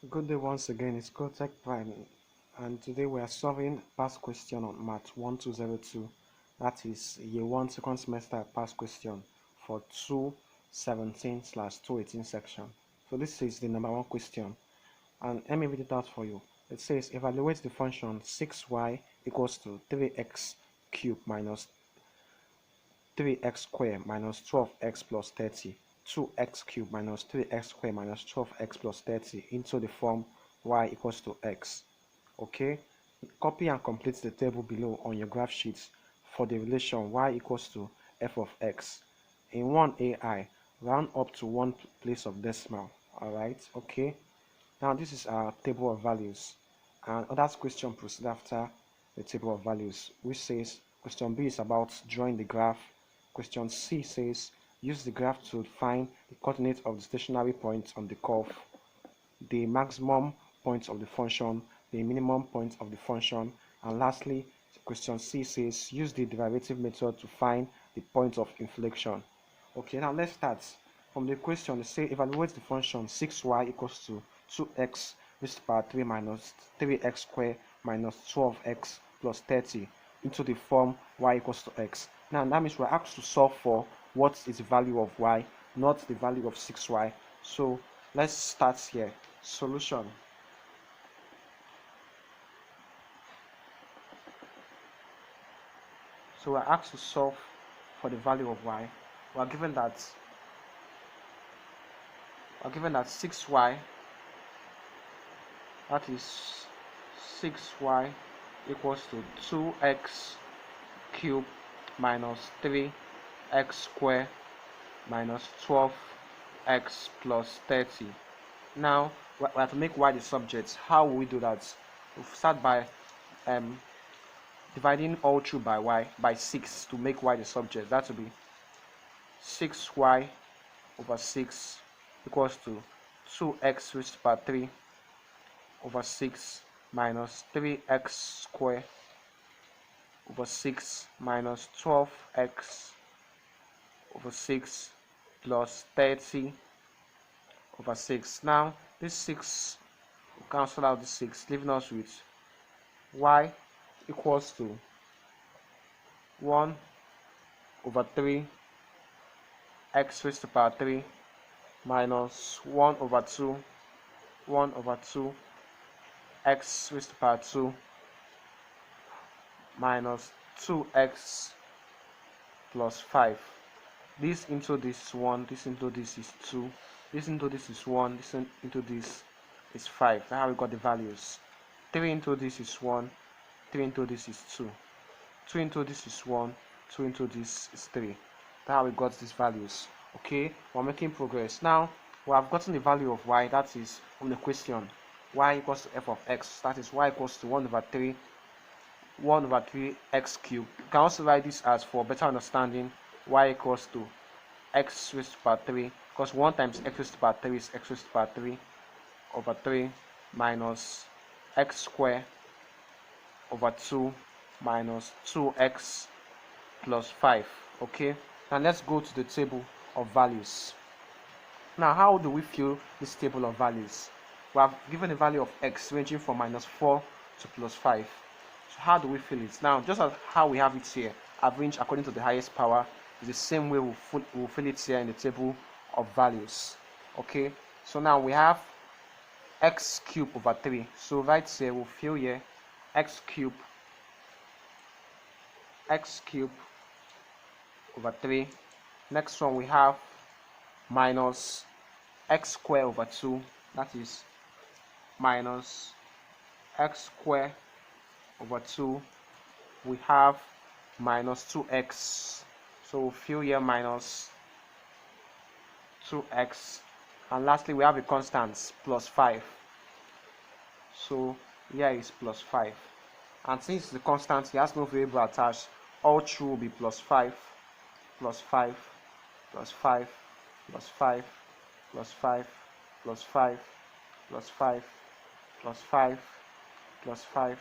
Good day once again, it's CRUTECH Prime, and today we are solving past question on Math 1202. That is Year 1 second semester past question for 217/218 section. So this is the number 1 question, and let me read it out for you. It says evaluate the function 6y equals to 3x cubed minus 3x squared minus 12x plus 30, 2x cubed minus 3x squared minus 12x plus 30 into the form y equals to x. Okay, copy and complete the table below on your graph sheets for the relation y equals to f of x. In 1ai, round up to one place of decimal. Alright, okay. Now this is our table of values, and other question proceed after the table of values, which says question B is about drawing the graph. Question C says use the graph to find the coordinate of the stationary points on the curve, the maximum points of the function, the minimum point of the function, and lastly question C says use the derivative method to find the point of inflection. Okay, now let's start from the question. They say evaluate the function 6y equals to 2x raised to the power 3 minus 3x squared minus 12x plus 30 into the form y equals to x. Now that means we're asked to solve for what is the value of y, not the value of 6y. So let's start here. Solution. So we're asked to solve for the value of y. We're given that 6y, that is 6y equals to 2x cubed minus 3x squared minus 12x plus 30. Now we have to make y the subject. How will we do that? We'll start by dividing all through by 6 to make y the subject. That will be 6y over 6 equals to 2x raised to the power 3 over 6 minus 3x squared over 6 minus 12x over 6 plus 30 over 6. Now this 6 will cancel out the 6, leaving us with y equals to 1 over 3 x raised to the power 3 minus 1 over 2 x raised to the power 2 minus 2x plus 5. This into this is 1, this into this is 2, this into this is 1, this into this is 5. That's how we got the values. 3 into this is 1, 3 into this is 2, 2 into this is 1, 2 into this is 3. That's how we got these values. Okay, we're making progress. Now we have gotten the value of y, that is from the question. Y equals to f of x, that is y equals to 1 over 3 x cubed. You can also write this as, for better understanding, y equals to x raised to the power 3, because 1 times x raised to the power 3 is x raised to the power 3 over 3 minus x squared over 2 minus 2x plus 5. Okay, now let's go to the table of values. Now how do we fill this table of values? We have given a value of x ranging from minus 4 to plus 5. So how do we fill it? Now just as how we have it here, arranged according to the highest power, is the same way we'll fill it here in the table of values. Okay, so now we have x cubed over 3. So right here we'll fill here x cubed over 3. Next one we have minus x squared over 2, that is minus x squared over 2. We have minus 2x, so we'll fill here minus 2x, and lastly we have a constant plus 5, so here is plus 5, and since the constant he has no variable attached, all through will be plus 5 plus 5 plus 5 plus 5 plus 5 plus 5 plus 5 plus 5 plus 5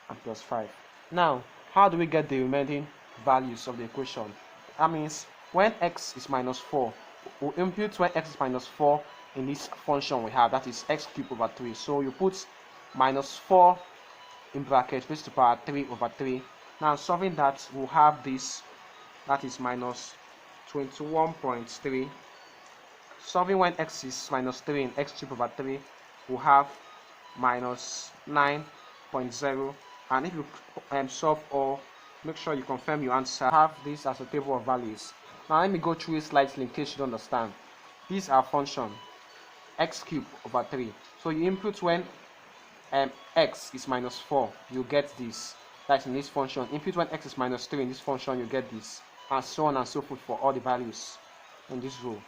and plus 5. Now how do we get the remaining values of the equation? That means when x is minus 4, we'll impute when x is minus 4 in this function we have, that is x cubed over 3. So you put minus 4 in bracket raised to power 3 over 3. Now solving that, we'll have this, that is minus 21.3. Solving when x is minus 3 in x cubed over 3, we'll have minus 9.0. And if you solve all, make sure you confirm your answer. Have this as a table of values. Now let me go through it slightly in case you don't understand. These are function x cubed over 3. So you input when x is minus 4, you get this. That's in this function. Input when x is minus 3 in this function, you get this, and so on and so forth for all the values in this row.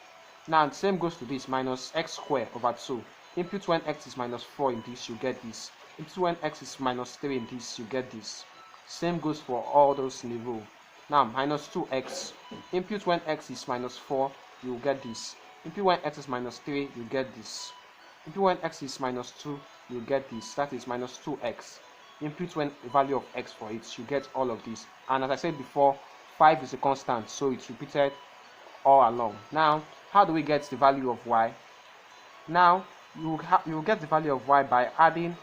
Now the same goes to this, minus x squared over 2. Input when x is minus 4 in this, you get this. Input when x is minus 3 in this, you get this. Same goes for all those in the row. Now minus 2x. Input when x is minus 4, you get this. Input when x is minus 3, you get this. Input when x is minus 2, you get this. That is minus 2x. Input when the value of x for it, you get all of this. And as I said before, 5 is a constant, so it's repeated all along. Now, how do we get the value of y? Now, you get the value of y by adding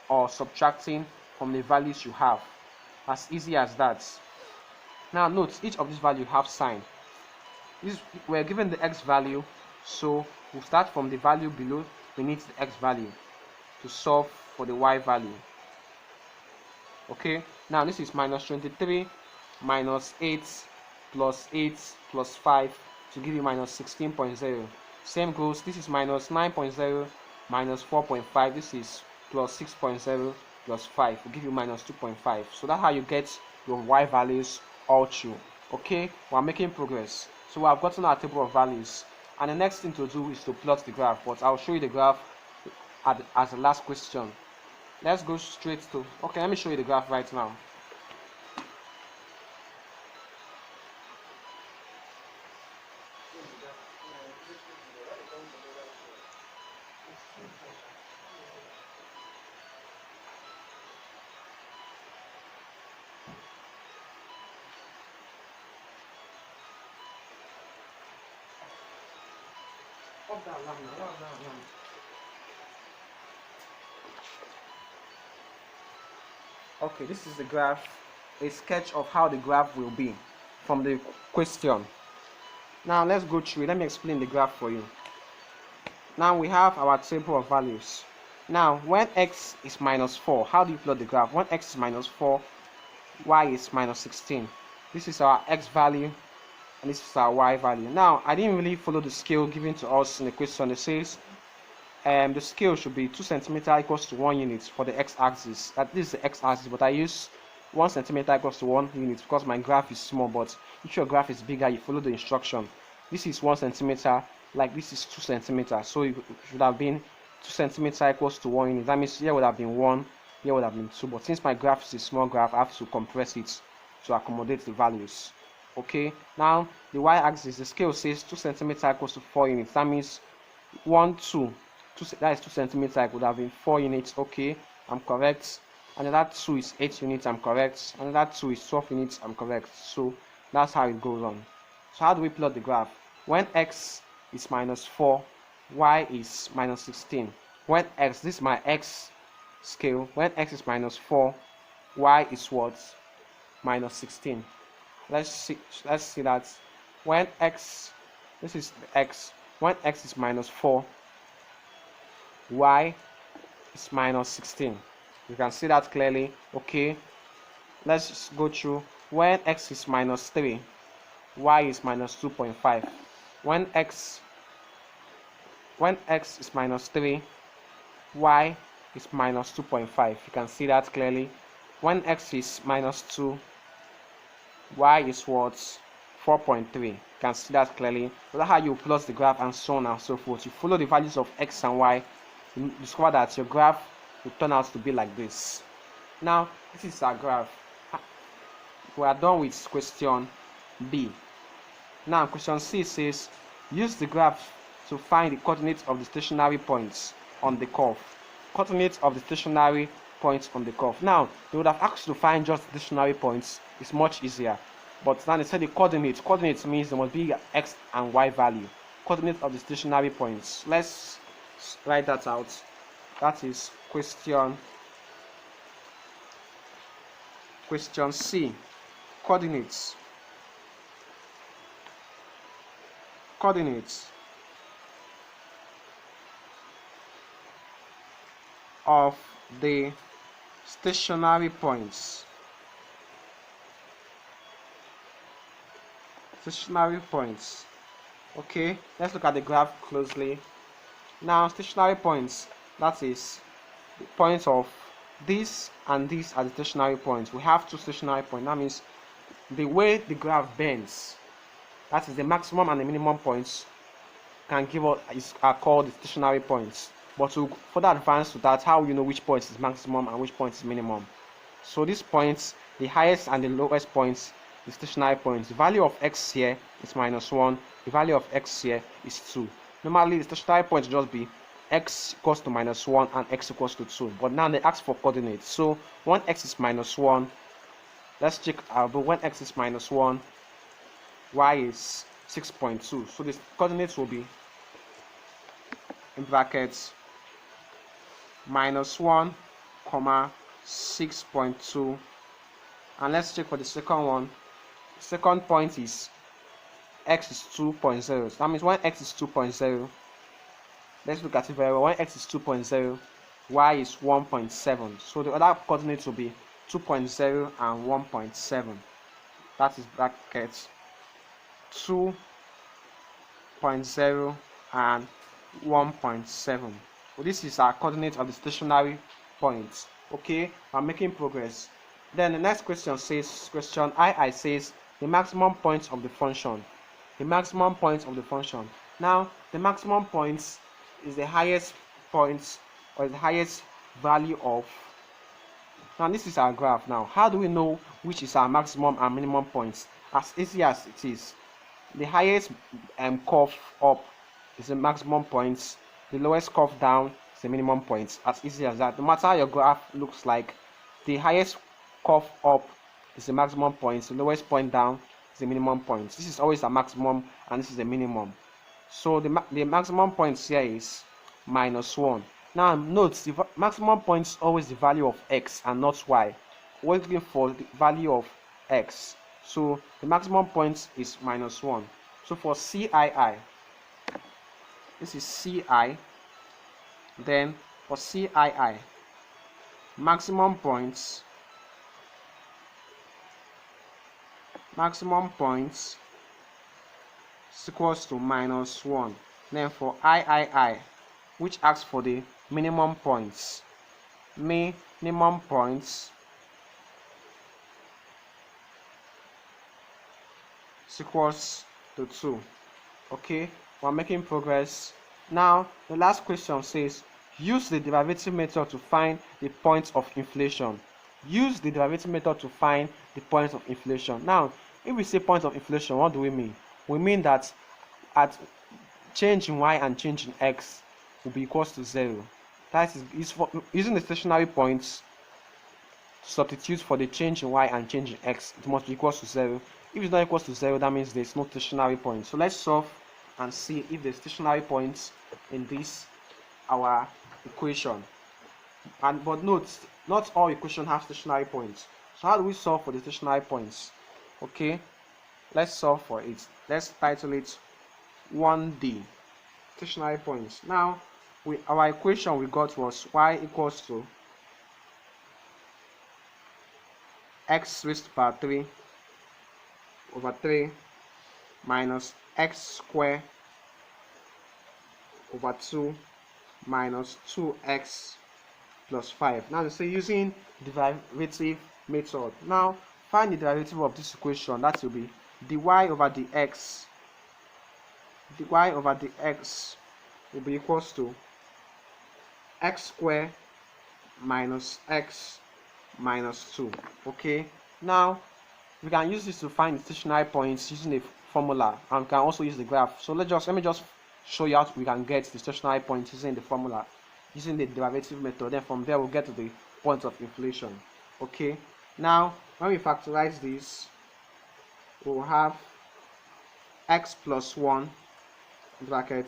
or subtracting from the values you have. As easy as that. Now, note, each of these values have sign. We're given the x value, so we'll start from the value below beneath the x value to solve for the y value. Okay, now this is minus 23 minus 8 plus 5 to give you minus 16.0. Same goes, this is minus 9.0 minus 4.5. This is plus 6.0 plus 5 will give you minus 2.5. So that's how you get your y values all through. Okay, we're making progress. So we have gotten our table of values, and the next thing to do is to plot the graph, but I'll show you the graph as the last question. Let's go straight to, okay, let me show you the graph right now. Okay, this is the graph, a sketch of how the graph will be from the question. Now let's go through it. Let me explain the graph for you. Now we have our table of values. Now when x is minus 4, how do you plot the graph? When x is minus 4, y is minus 16. This is our x value and this is our y value. Now I didn't really follow the scale given to us in the question. It says the scale should be 2 cm equals to 1 unit for the x-axis. This is the x-axis, but I use 1 cm equals to 1 unit because my graph is small. But if your graph is bigger, you follow the instruction. This is 1 cm, like this is 2 cm. So it should have been 2 cm equals to 1 unit. That means here would have been 1, here would have been 2. But since my graph is a small graph, I have to compress it to accommodate the values. Okay, now the y-axis, the scale says 2 cm equals to 4 units. That means 1, 2. That is 2 cm, would have been 4 units. Okay, I'm correct. Another 2 is 8 units, I'm correct. Another 2 is 12 units, I'm correct. So that's how it goes on. So how do we plot the graph? When x is minus 4, y is minus 16. When x, this is my x scale, when x is minus 4, y is what? Minus 16. Let's see that when x, this is x, when x is minus 4, y is minus 16. You can see that clearly. Okay, let's go through. When x is minus 3, y is minus 2.5. When x is minus 3, y is minus 2.5. You can see that clearly. When x is minus 2, y is what? 4.3. You can see that clearly. So that's how you plot the graph and so on and so forth. You follow the values of x and y, you discover that your graph will turn out to be like this. Now this is our graph. We are done with question B. Now question C says use the graph to find the coordinates of the stationary points on the curve. Coordinates of the stationary points on the curve. Now they would have asked you to find just the stationary points. It's much easier, but now they said the coordinates. Coordinates means there must be x and y value coordinate of the stationary points. Let's write that out. That is question C. Coordinates of the stationary points. Okay, let's look at the graph closely. Now, stationary points, that is the points of this and this are the stationary points. We have two stationary points. That means the way the graph bends, that is the maximum and the minimum points, can give us are called the stationary points. But to further advance to that, how you know which point is maximum and which point is minimum? So these points, the highest and the lowest points, the stationary points. The value of x here is -1. The value of x here is 2. Normally, the stationary points will just be x equals to -1 and x equals to 2. But now they ask for coordinates. So when x is -1, let's check but when x is -1, y is 6.2. So the coordinates will be in brackets -1, 6.2. And let's check for the second one. The second point is x is 2.0. So that means when x is 2.0, let's look at it very well. When x is 2.0, y is 1.7. So the other coordinates will be 2.0 and 1.7. That is brackets 2.0 and 1.7. So this is our coordinate of the stationary points. Okay, I'm making progress. Then the next question says, question II says the maximum points of the function. The maximum points of the function. Now, the maximum points is the highest points or the highest value of. Now, this is our graph. Now, how do we know which is our maximum and minimum points? As easy as it is. The highest curve up is the maximum points. The lowest curve down is the minimum points. As easy as that. No matter how your graph looks like, the highest curve up is the maximum points. The lowest point down is the minimum points. This is always a maximum and this is the minimum. So the maximum points here is -1. Now note the maximum points always the value of x and not y. We're looking for the value of x. So the maximum point is -1. So for CII, this is CI. Then for CII, maximum points is equals to -1. Then for III, which asks for the minimum points, is equals to 2. Okay, we're making progress. Now the last question says use the derivative method to find the points of inflation. Use the derivative method to find the points of inflation. Now, if we say point of inflation, what do we mean? We mean that at change in y and change in x will be equals to 0. That is for using the stationary points to substitute for the change in y and change in x. It must be equals to 0. If it's not equals to 0, that means there's no stationary point. So let's solve and see if there's stationary points in this our equation. But note, not all equations have stationary points. So how do we solve for the stationary points? Okay, let's solve for it. Let's title it 1D, stationary points. Now, our equation we got was y equals to x raised to power 3 over 3 minus x squared over 2 minus 2x plus 5. Now they say using derivative method. Now find the derivative of this equation. That will be dy over dx. dy over dx will be equals to x squared minus x minus 2. Okay, now we can use this to find the stationary points using the formula, and we can also use the graph. So let me just show you how we can get the stationary points using the formula, using the derivative method. Then from there we'll get to the point of inflation. Okay, now when we factorize this, we'll have x plus 1 bracket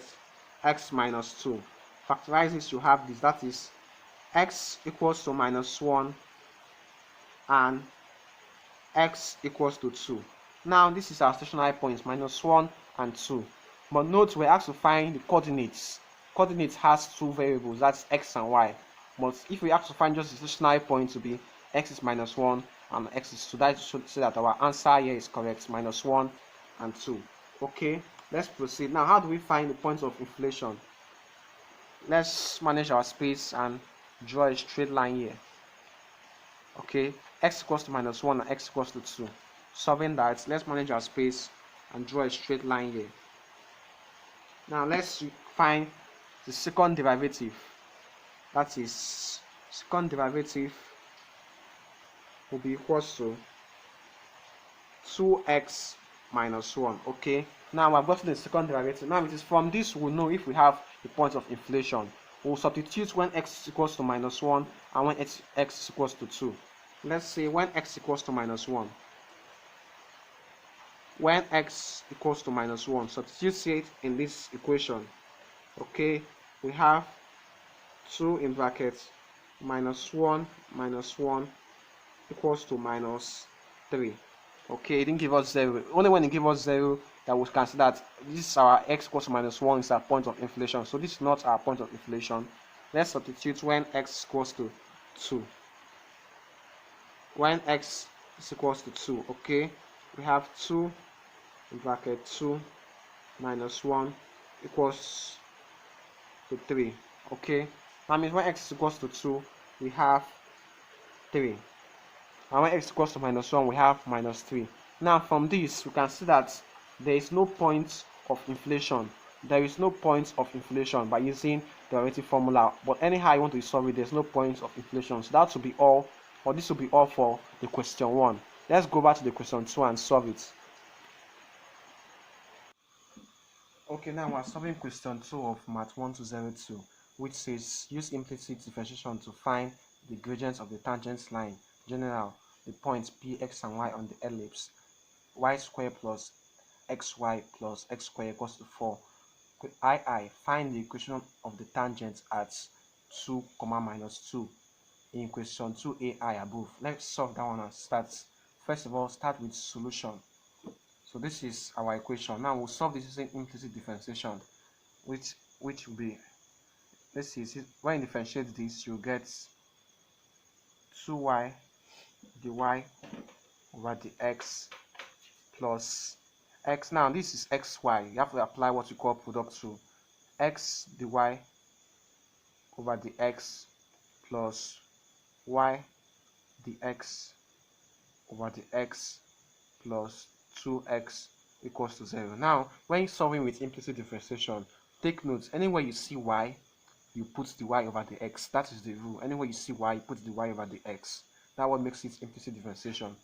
x minus 2. Factorize this, you have this, that is x equals to minus 1 and x equals to 2. Now this is our stationary points, minus 1 and 2. But note we're asked to find the coordinates. Coordinates has two variables, that's x and y. But if we ask to find just the stationary point to be x is minus 1 and x is 2, that should say that our answer here is correct, minus 1 and 2. Okay, let's proceed. Now how do we find the points of inflation? Let's manage our space and draw a straight line here. Okay, x equals to minus 1 and x equals to 2. Solving that, let's manage our space and draw a straight line here. Now let's find the second derivative. That is, second derivative will be equals to 2x minus 1. Okay, now I've gotten the second derivative. Now it is from this we'll know if we have the point of inflation. We'll substitute when x is equals to minus 1 and when x is equals to 2. Let's say when x equals to minus 1. When x equals to minus 1, substitute it in this equation. Okay, we have 2 in brackets minus 1 equals to minus 3. Okay, it didn't give us 0. Only when it gives us 0 that we can see that this is our x equals to minus 1 is our point of inflation. So this is not our point of inflation. Let's substitute when x equals to 2. When x is equals to 2, okay, we have 2 in bracket 2 minus 1 equals to 3. Okay, that means when x is equals to 2, we have 3. And when x equals to minus 1, we have minus 3. Now from this, we can see that there is no point of inflation. There is no point of inflation by using the derivative formula. But anyhow you want to solve it, there's no point of inflation. So that will be all, or this will be all for the question 1. Let's go back to the question 2 and solve it. Okay, now we're solving question 2 of Math 1202, which says use implicit differentiation to find the gradients of the tangent line. General, the points p, x, and y on the ellipse. Y squared plus xy plus x squared equals to 4. Find the equation of the tangent at 2, minus 2 in question 2ai above. Let's solve that one and start. First of all, start with solution. So this is our equation. Now we'll solve this using implicit differentiation, which will be, let's see, when you differentiate this, you get 2y dy over the x plus x. Now this is xy. You have to apply what we call product rule. X dy over the x plus y dx over the x plus 2x equals to 0. Now when solving with implicit differentiation, take note, anywhere you see y, you put the y over the x. That is the rule. Anywhere you see y, you put the y over the x. That's what makes it implicit differentiation.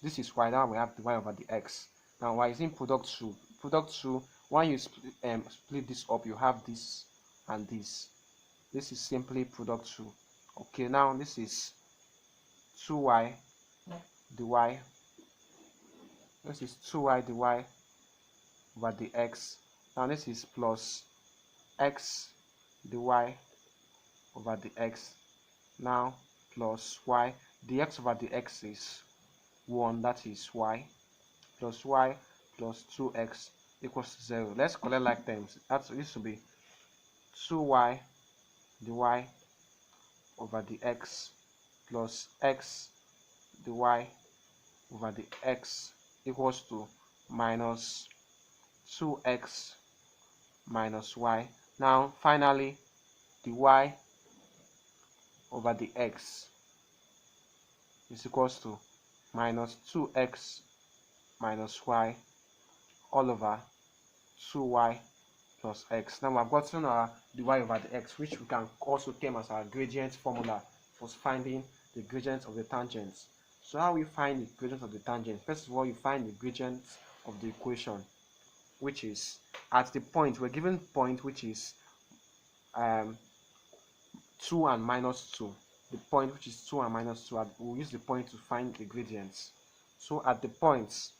This is why now we have the y over the x. Now y is in product rule. Product rule, when you split this up, you have this and this. This is simply product rule. Okay, now this is 2y dy. This is 2y dy over the x. Now this is plus x dy over the x. Now plus y. The x over the x is 1, that is y, plus y plus 2x equals to 0. Let's collect like terms. This will be 2y dy over the x plus x dy over the x equals to minus 2x minus y. Now finally the y over the x is equals to minus 2x minus y all over 2y plus x. Now we've gotten our dy over the x, which we can also term as our gradient formula for finding the gradient of the tangents. So how we find the gradient of the tangent? First of all, you find the gradient of the equation, which is at the point, we're given point which is 2 and minus 2. The point which is 2 and minus 2, we'll use the point to find the gradients. So at the point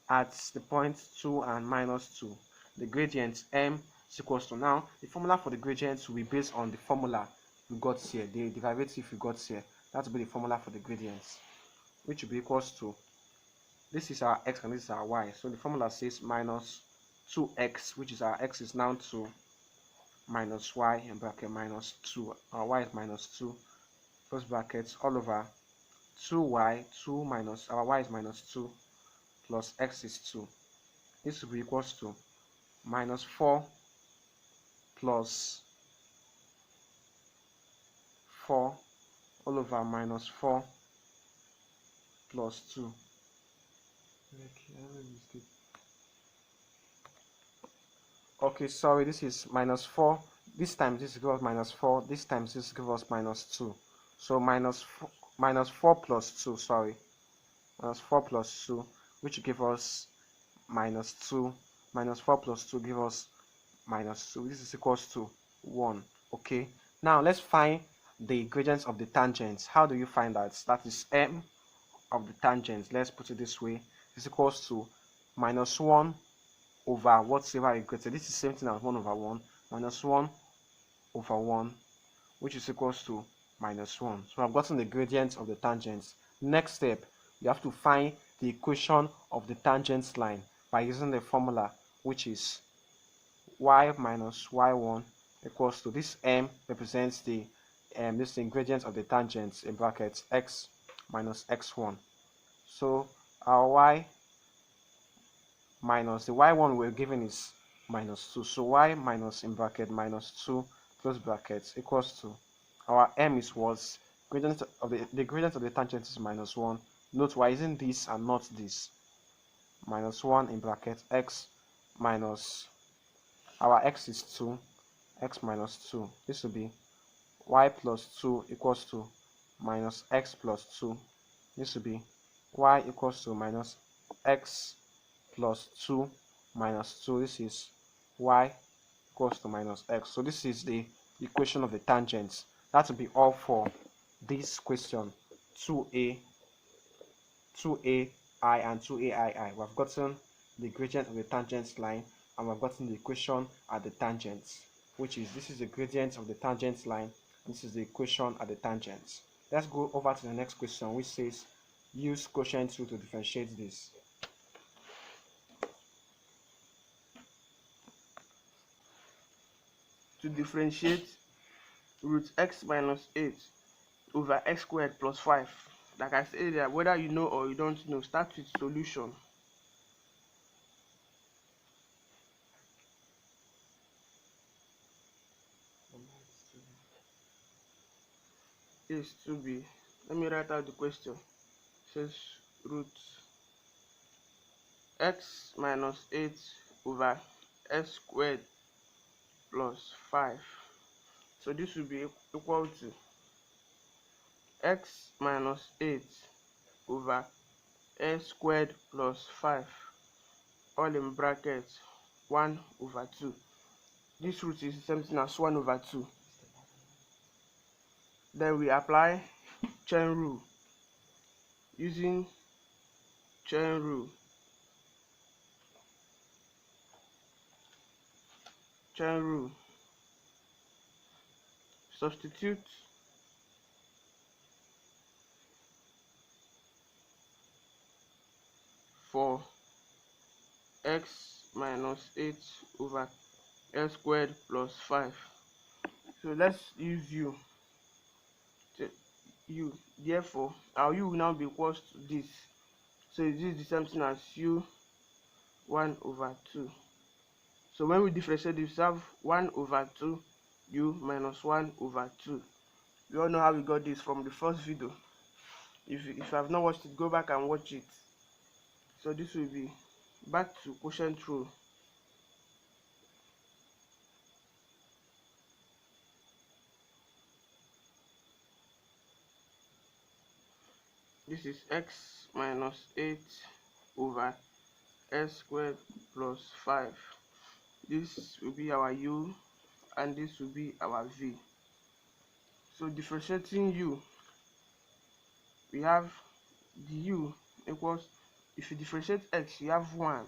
2 and minus 2, the gradient m is equals to, now the formula for the gradient will be based on the formula we got here, the derivative we got here. That will be the formula for the gradients, which will be equals to, this is our x and this is our y. So the formula says minus 2x, which is our x is now 2, minus y in bracket minus 2, our y is minus 2, close brackets, all over 2y, 2 minus, our y is minus 2, plus x is 2. This will be equals to minus 4 plus 4 all over minus 4 plus 2. Okay, sorry, this is minus 4. This time this gives us minus 4. This time this gives us minus 2. So minus 4 plus 2, sorry. Minus 4 plus 2, which give us minus 2. Minus 4 plus 2 give us minus 2. This is equals to 1. Okay. Now let's find the gradients of the tangents. How do you find that? That is m of the tangents. Let's put it this way. Is equals to minus 1 over whatever you created. This is the same thing as 1 over 1. Minus 1 over 1, which is equals to minus 1. So I've gotten the gradient of the tangents. Next step, you have to find the equation of the tangent line by using the formula, which is y minus y1 equals to, this m represents the this gradient of the tangents in brackets x minus x1. So our y minus the y1 we're given is minus 2. So y minus in bracket minus 2 close brackets equals to, our m is was gradient of the gradient of the tangent is minus 1. Note we're using this and not this. Minus 1 in bracket x minus, our x is 2, x minus 2. This will be y plus 2 equals to minus x plus 2. This will be y equals to minus x plus 2 minus 2. This is y equals to minus x. So this is the equation of the tangents. That will be all for this question 2a, 2ai and 2aii. We've gotten the gradient of the tangent line and we've gotten the equation at the tangents, which is, this is the gradient of the tangent line and this is the equation at the tangents. Let's go over to the next question, which says use quotient rule to differentiate this. To differentiate root x minus 8 over x squared plus 5. Like I said earlier, whether you know or you don't know, start with solution. Is to be, let me write out the question. It says root x minus 8 over x squared plus 5. So this will be equal to x minus 8 over x squared plus 5, all in brackets 1 over 2. This root is something as 1 over 2. Then we apply chain rule. Using chain rule, substitute for x minus 8 over x squared plus 5. So let's use u. Therefore our u will now be equals to this. So this is the same thing as u 1 over 2. So when we differentiate this, we have 1 over 2 u minus 1 over 2. We all know how we got this from the first video. If you have not watched it, go back and watch it. So this will be back to quotient rule. This is x minus 8 over x squared plus 5. This will be our u and this will be our v. So differentiating u, we have the u equals, if you differentiate x, you have 1.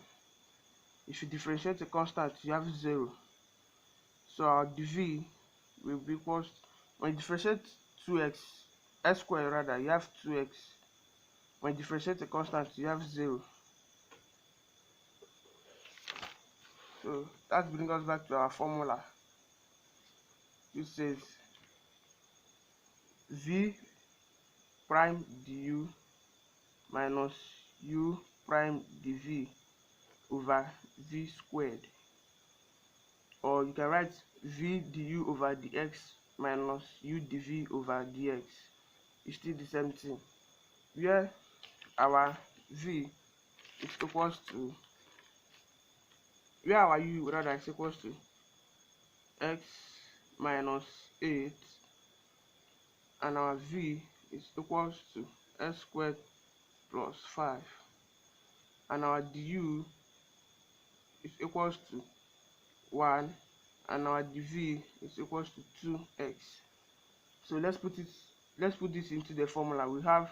if you differentiate a constant, you have 0. So our dv will be equals, when you differentiate 2x, s squared rather, you have 2x. When you differentiate a constant, you have 0. So that brings us back to our formula, which says v prime du minus u prime dv over v squared, or you can write v du over dx minus u dv over dx. It's still the same thing, where our v is equals to, where our u rather is equals to x minus 8, and our v is equals to s squared plus 5, and our du is equals to 1, and our dv is equals to 2x. So let's put this into the formula. We have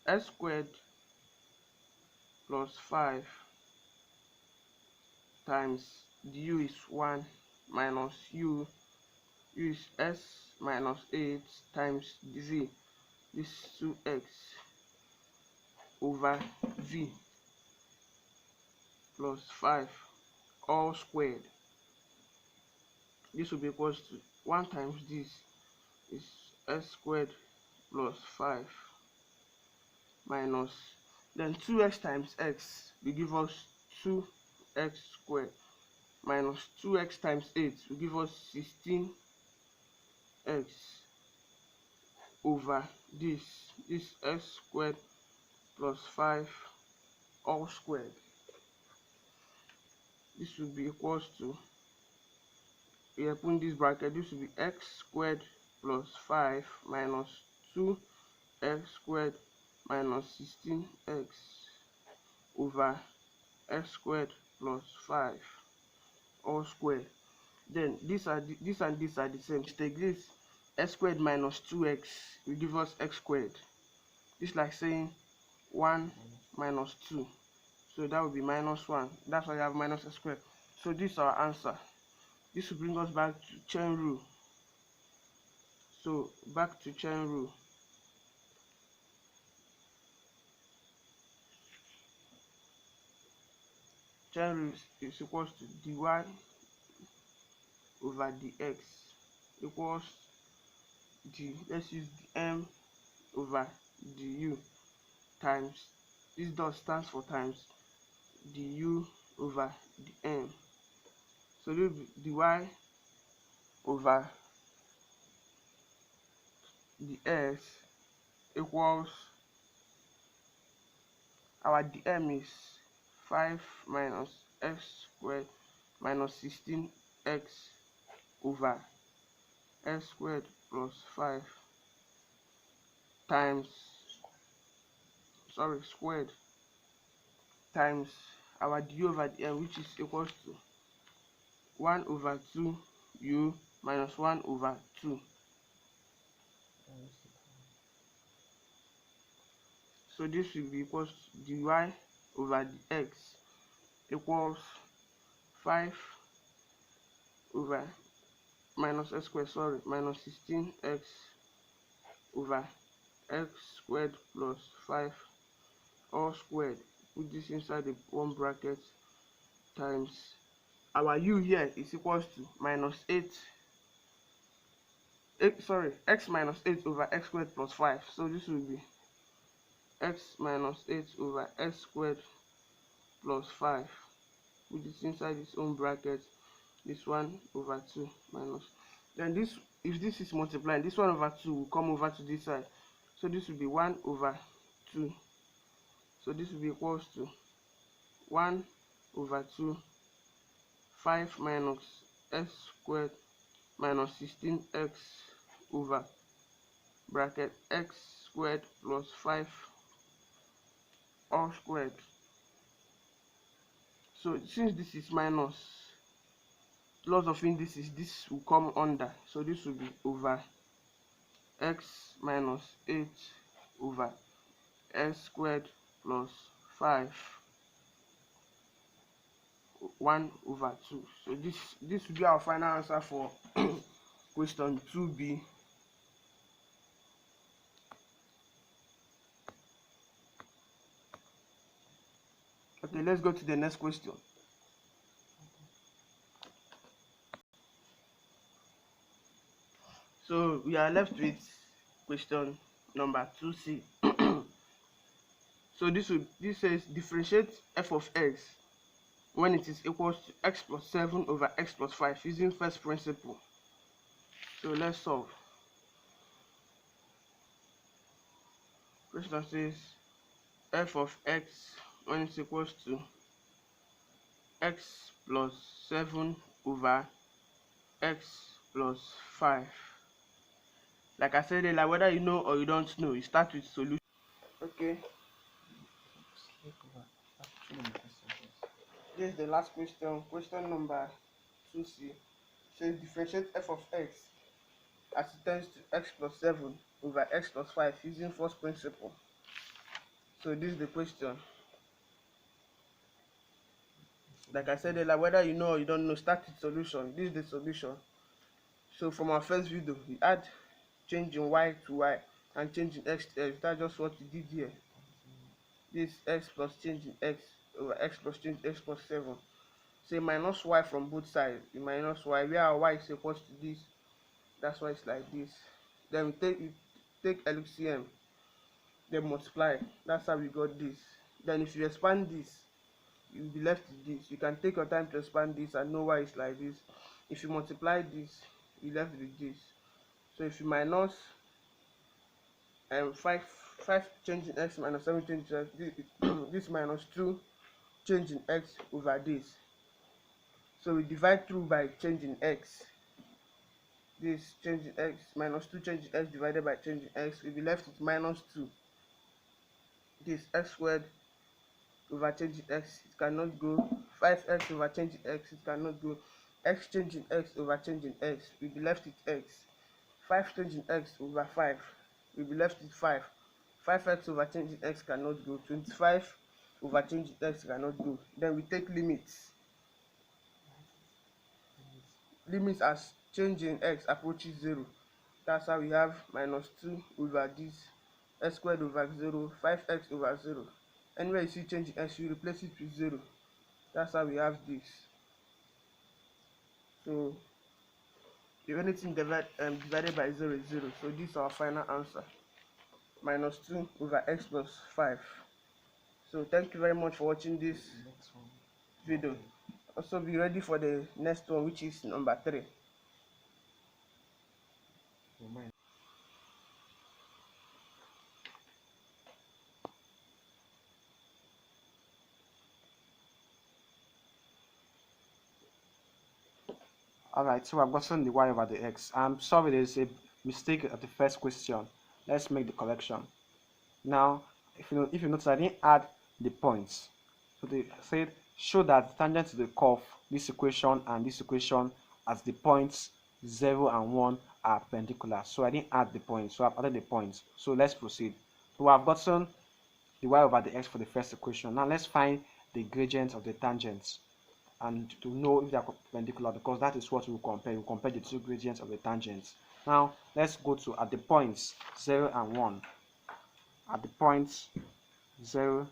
s squared plus 5 times du is 1 minus u is s minus 8 times dv, this 2x over v plus 5 all squared. This will be equals to 1 times this is s squared plus 5 minus, then 2x times x will give us 2x squared minus 2x times 8 will give us 16x over this s squared plus 5 all squared. This will be equals to, we are putting this bracket, this will be x squared plus 5 minus 2x squared minus 16x over x squared plus 5 all squared. Then this and this are the same. Take this, x squared minus 2x will give us x squared. This is like saying 1 minus 2, so that will be minus 1. That's why you have minus x squared. So this is our answer. This will bring us back to chain rule. So back to chain rule. Chain rule is equals to dy over dx equals let's use the m over du times, this dot stands for times, du over the m. So this will be dy over dx equals, our dm is 5 minus x squared minus 16x over x squared plus 5 times, squared, times our du over dm, which is equals to 1 over 2 u minus 1 over 2. So this will be equals to dy over dx equals 5 over minus x squared, minus 16x over x squared plus 5 all squared. Put this inside the one bracket times our u here is equals to minus 8, x minus 8 over x squared plus 5. So this will be x minus 8 over x squared plus 5. Put this inside its own bracket, this 1 over 2 minus, then this, if this is multiplying, this 1 over 2 will come over to this side, so this will be 1 over 2. So this will be equals to 1 over 2 5 minus x squared minus 16x over bracket x squared plus 5 all squared. So since this is minus, laws of indices, this will come under, so this will be over x minus 8 over x squared plus 5 1 over 2. So this will be our final answer for question 2b. Okay, let's go to the next question. So we are left with question number 2c. So this says differentiate f of x when it is equals to x plus 7 over x plus 5 using first principle. So let's solve. Question says f of x when it's equals to x plus 7 over x plus 5. Like I said earlier, whether you know or you don't know, you start with solution. Okay, this is the last question. Question number 2c says differentiate f of x as it tends to x plus 7 over x plus 5 using first principle. So this is the question. Like I said earlier, whether you know or you don't know, start with solution. This is the solution. So from our first video, we add changing y to y and changing x to x. That's just what we did here. This x plus changing x over x plus change x plus 7. Say minus y from both sides. We minus y, where our y is equals to this. That's why it's like this. Then we take LCM, then multiply. That's how we got this. Then if you expand this, you'll be left with this. You can take your time to expand this and know why it's like this. If you multiply this, you left with this. So if you minus 5 changing x minus 7 changing x, this minus 2 changing x over this. So we divide through by changing x. This changing x minus 2 changing x divided by changing x, we'll be left with minus 2. This x squared over changing x, it cannot go. 5x over changing x, it cannot go. X changing x over changing x, we'll be left with x. 5 changing x over 5, we'll be left with 5. 5x over changing x cannot go. 25 over changing x cannot go. Then we take limits. Limits as changing x approaches 0. That's how we have minus 2 over this x squared over 0, 5x over 0. Anywhere you see changing x, you replace it with 0. That's how we have this. So if anything divided by 0 is 0. So this is our final answer. Minus 2 over x plus 5. So thank you very much for watching this video. Also be ready for the next one, which is number 3. Alright, so I've gotten the y over the x. I'm sorry, there's a mistake at the first question. Let's make the correction. Now, if you notice, I didn't add the points. So they said show that the tangent to the curve, this equation and this equation, as the points 0 and 1 are perpendicular. So I didn't add the points, so I've added the points. So let's proceed. So I've gotten the y over the x for the first equation. Now let's find the gradient of the tangents and to know if they are perpendicular, because that is what we will compare. We will compare the two gradients of the tangents. Now let's go to at the points 0 and 1. At the points 0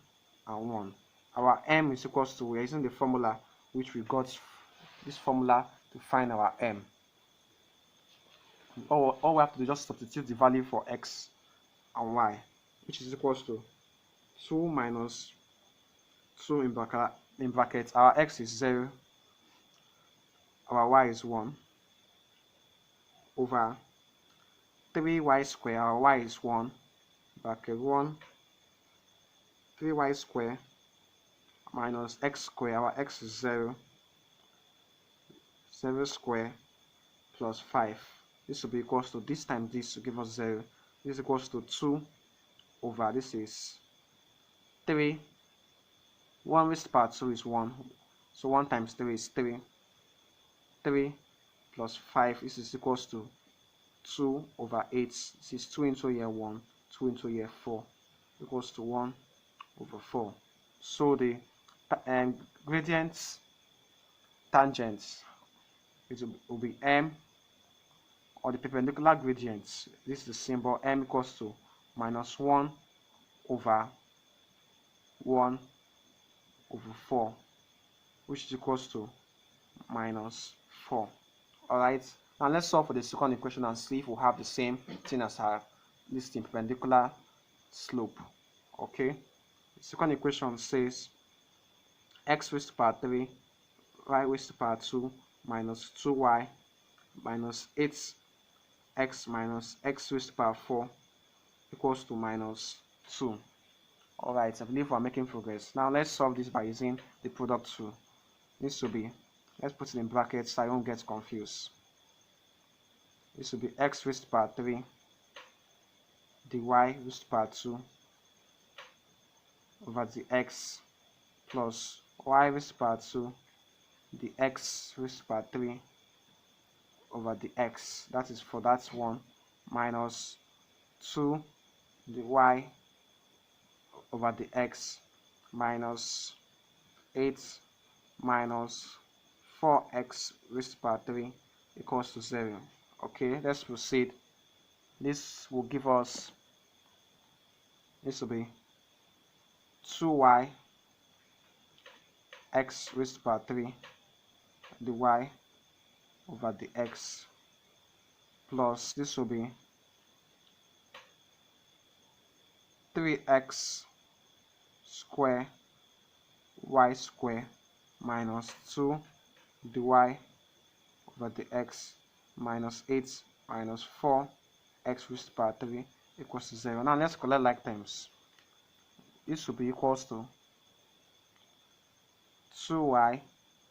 and 1, our m is equals to, we're using the formula which we got, this formula to find our m. All we have to do is just substitute the value for x and y, which is equals to 2 minus 2 in brackets, our x is 0, our y is 1, over 3y square, our y is 1, bracket 1, 3y square minus x square, our x is 0, 0 square plus 5. This will be equals to, this times this to give us 0. This is equals to 2 over, this is 3. 1 raised to power 2 is 1. So 1 times 3 is 3. 3 plus 5, this is equals to 2 over 8. This is 2 into here 1, 2 into here 4, equals to 1 over 4. So the gradient tangents will be m, or the perpendicular gradients. This is the symbol m equals to minus 1 over 1 over 4, which is equals to minus 4. Alright, now let's solve for the second equation and see if we have the same thing as our this thing, perpendicular slope. Okay, the second equation says x raised to the power 3 y raised to the power 2 minus 2y minus 8x minus x raised to the power 4 equals to minus 2. Alright, I believe we're making progress. Now let's solve this by using the product rule. This will be, let's put it in brackets so I don't get confused. This will be x raised to the power 3 dy raised to the power 2 over the x plus y raised to the power 2 the x raised to the power 3 over the x, that is for that one, minus 2 the y over the x minus 8 minus 4x raised to the power 3 equals to 0. Okay, let's proceed. This will give us, this will be 2y x raised to the power 3 dy over the x plus this will be 3x square y square minus 2 dy over the x minus 8 minus 4 x raised to the power 3 equals to 0. Now let's collect like terms. This will be equals to 2y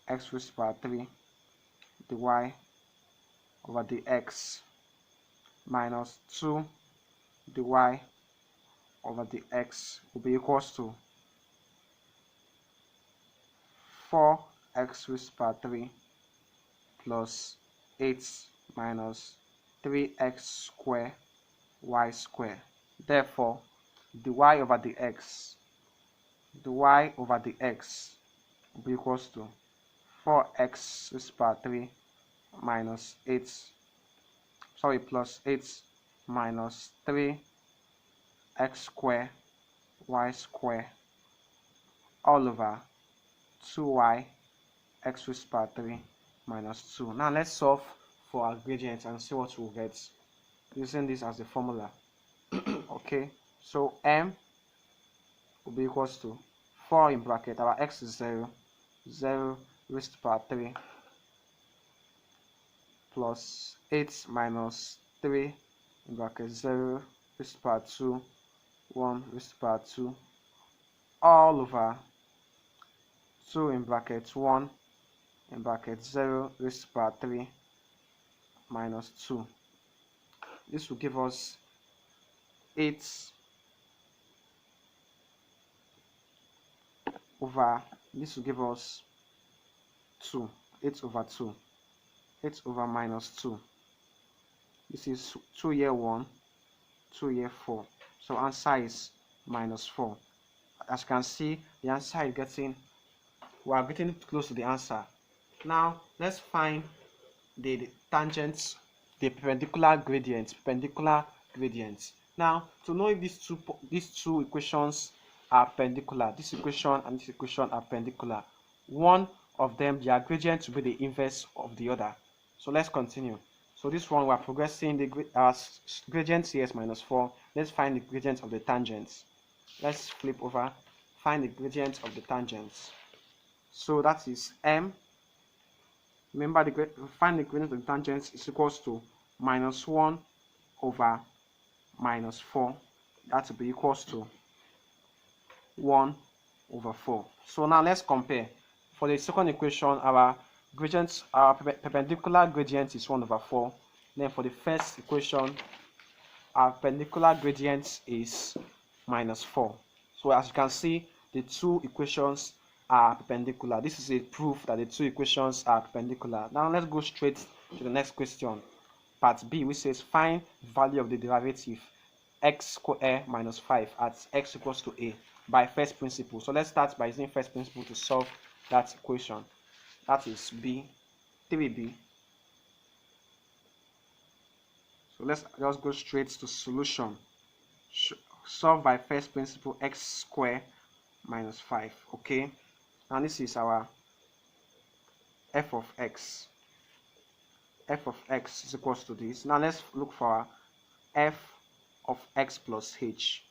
x raised to the power 3 dy over the x minus 2 dy over the x will be equals to 4x raised to the power 3 plus 8 minus 3x square y square. Therefore, dy over the x will be equals to 4x raised to the power 3 minus 8, plus 8 minus 3x square y square all over 2y x raised to the power 3 minus 2. Now let's solve for our gradient and see what we'll get using this as the formula. Okay, so m will be equals to 4 in bracket, our x is 0 raised to the power 3 plus 8 minus 3 in bracket 0 raised to the power 2 1 raised to the power 2 all over 2 in bracket 1 in bracket 0 raised to the power 3 minus 2. This will give us 8 over, this will give us 2, 8 over 2, 8 over minus 2. This is 2 here 1, 2 here 4. So answer is minus 4. As you can see, the answer is getting, we are getting close to the answer. Now let's find the tangents, the perpendicular gradients. Now to know if these two equations are perpendicular, this equation and this equation are perpendicular, one of them, their gradient will be the inverse of the other. So let's continue. So this one we are progressing, our gradient here is minus 4. Let's find the gradient of the tangents. Let's flip over, find the gradient of the tangents. So that is m. Remember, find the gradient of the tangents is equals to minus 1 over minus 4. That will be equals to 1 over 4. So now let's compare. For the second equation, our gradient, our perpendicular gradient is 1 over 4. Then for the first equation, our perpendicular gradient is minus 4. So as you can see, the two equations are perpendicular. This is a proof that the two equations are perpendicular. Now let's go straight to the next question, part B, which says find the value of the derivative x squared minus 5 at x equals to a. by first principle. So let's start by using first principle to solve that equation. That is b, 3b. So let's just go straight to solution. Solve by first principle, x squared minus 5. Okay, and this is our f of x. F of x is equals to this. Now let's look for our f of x plus h.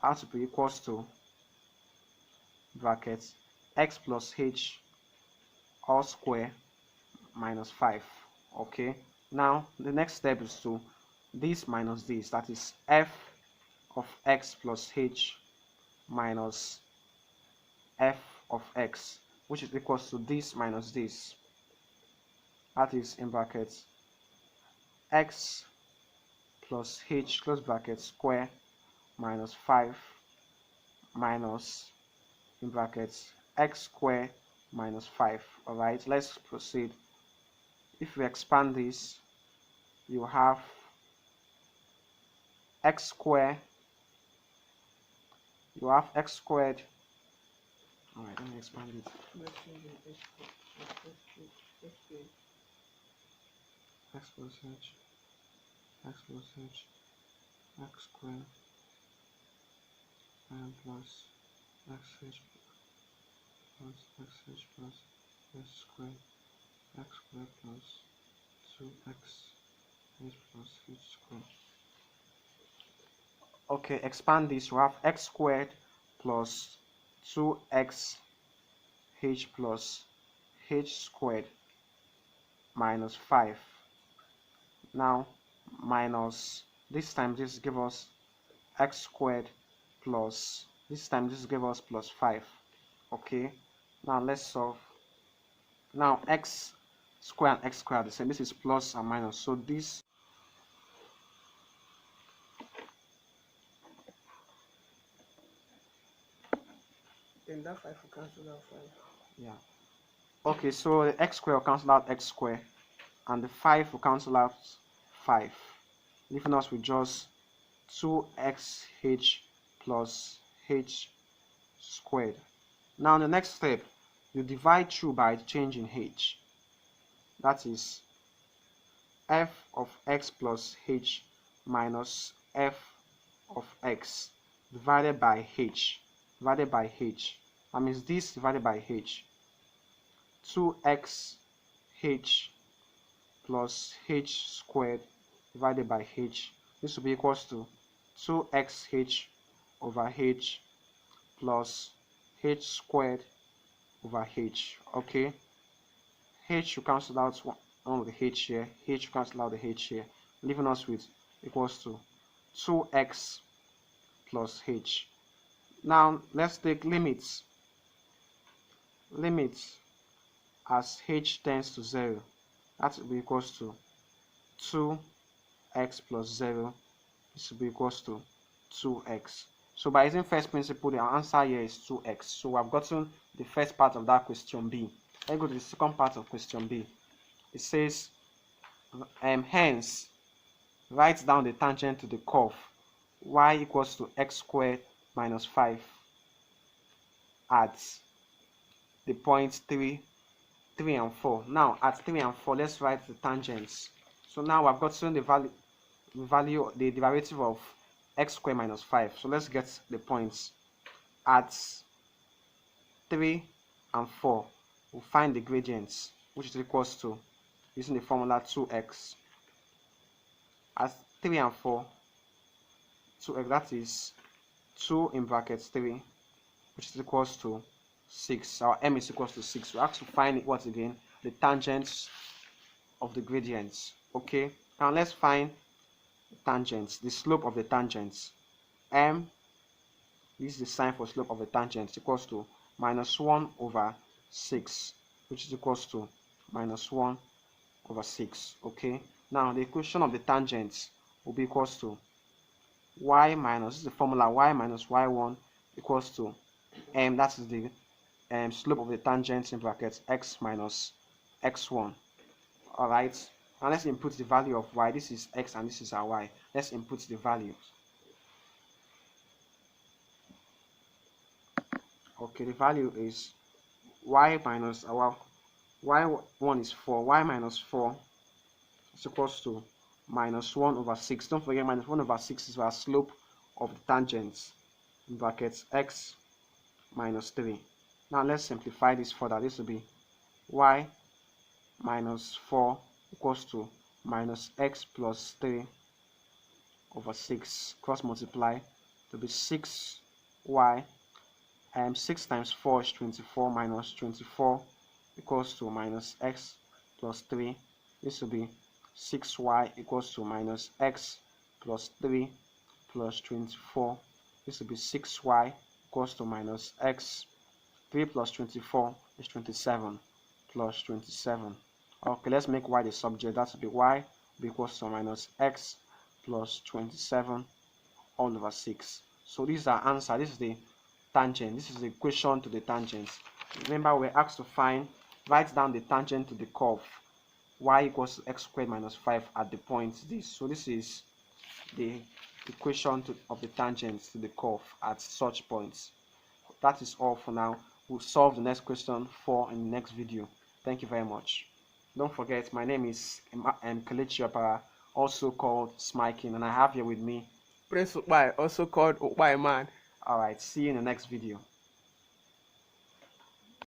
Has to be equals to brackets x plus h all square minus 5. Okay, now the next step is to this minus this, that is f of x plus h minus f of x, which is equals to this minus this, that is in brackets x plus h close bracket square minus 5 minus in brackets x square minus 5. All right, let's proceed. If we expand this, you have x square, you have x squared. All right, let me expand it. X plus h, x plus h, x squared, and plus xh plus xh plus h squared, x squared plus 2x h plus h squared. Okay, expand this. We have x squared plus 2x h plus h squared minus 5. Now minus this time this give us x squared plus this time this give us plus 5. Okay, now let's solve. Now x square and x square are the same. This is plus and minus, so this Then that 5 will cancel out 5. yeah. Okay, so the x square will cancel out x square and the 5 will cancel out 5, leaving us with just 2xh plus h squared. Now the next step, you divide through by changing h. That is f of x plus h minus f of x divided by h. Divided by h. That means this divided by h. 2x h plus h squared divided by h. This will be equals to 2xh over h plus h squared over h. Okay, h will cancel out one of the h here, h will cancel out the h here, leaving us with equals to 2x plus h. Now let's take limits. Limits as h tends to 0, that will be equals to 2x plus 0. This will be equals to 2x. So by using first principle, the answer here is 2x. So we have gotten the first part of that question B. Let's go to the second part of question B. It says, hence, write down the tangent to the curve y equals to x squared minus 5 at the points 3, 3 and 4. Now at 3 and 4, let's write the tangents. So now I've gotten the derivative of x squared minus 5. So let's get the points. At 3 and 4, we'll find the gradients, which is equals to, using the formula, 2x. At 3 and 4, 2x, that is 2 in brackets 3, which is equals to 6. Our m is equals to 6. We have to find what again? The tangents of the gradients. Okay, now let's find tangents, the slope of the tangents. M, this is the sign for slope of the tangent, equals to minus 1 over 6, which is equals to minus 1 over 6. Okay, now the equation of the tangents will be equals to y minus, this is the formula, y minus y1 equals to m, that is the slope of the tangent in brackets x minus x1. All right, and let's input the value of y. This is x and this is our y. Let's input the values. Okay, the value is y minus our y1 is 4, y minus 4 is equals to minus 1 over 6. Don't forget, minus 1 over 6 is our slope of the tangent, in brackets x minus 3. Now let's simplify this further. This will be y minus 4 equals to minus x plus 3 over 6, cross multiply to be 6y, 6 times 4 is 24, minus 24 equals to minus x plus 3. This will be 6y equals to minus x plus 3 plus 24. This will be 6y equals to minus x. 3 plus 24 is 27 plus 27. Okay, let's make y the subject. That will be y will be equals to minus x plus 27 all over 6. So this is our answer. This is the tangent. This is the equation to the tangent. Remember, we're asked to write down the tangent to the curve y equals to x squared minus 5 at the point this. So this is the equation of the tangent to the curve at such points. That is all for now. We'll solve the next question 4 in the next video. Thank you very much. Don't forget, my name is Kelechi Opara, also called Smiking, and I have here with me Prince Ukpai, also called Ukpai Man. Alright, see you in the next video.